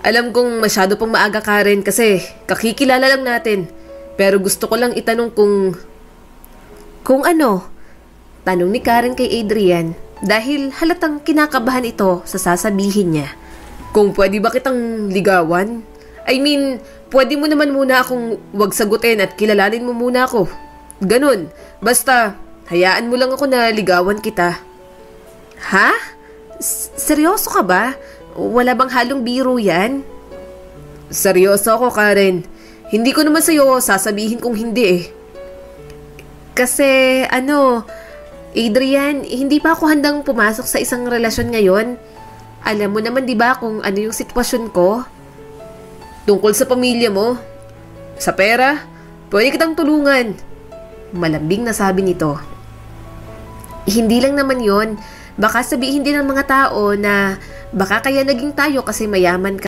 Alam kong masyado pang maaga, Karen, kasi kakikilala lang natin. Pero gusto ko lang itanong kung... Kung ano? Tanong ni Karen kay Adrian dahil halatang kinakabahan ito sa sasabihin niya. Kung pwede ba kitang ligawan? I mean, pwede mo naman muna akong wag sagutin at kilalanin mo muna ako. Ganun. Basta, hayaan mo lang ako na ligawan kita. Ha? Seryoso ka ba? Wala bang halong biro yan? Seryoso ako, Karen. Hindi ko naman sa'yo sasabihin kung hindi eh. Kasi, Adrian, hindi pa ako handang pumasok sa isang relasyon ngayon. Alam mo naman 'di ba kung ano yung sitwasyon ko? Tungkol sa pamilya mo, sa pera, pwede kitang tulungan. Malambing na sabi nito. Hindi lang naman yon. Baka sabihin din ng mga tao na baka kaya naging tayo kasi mayaman ka.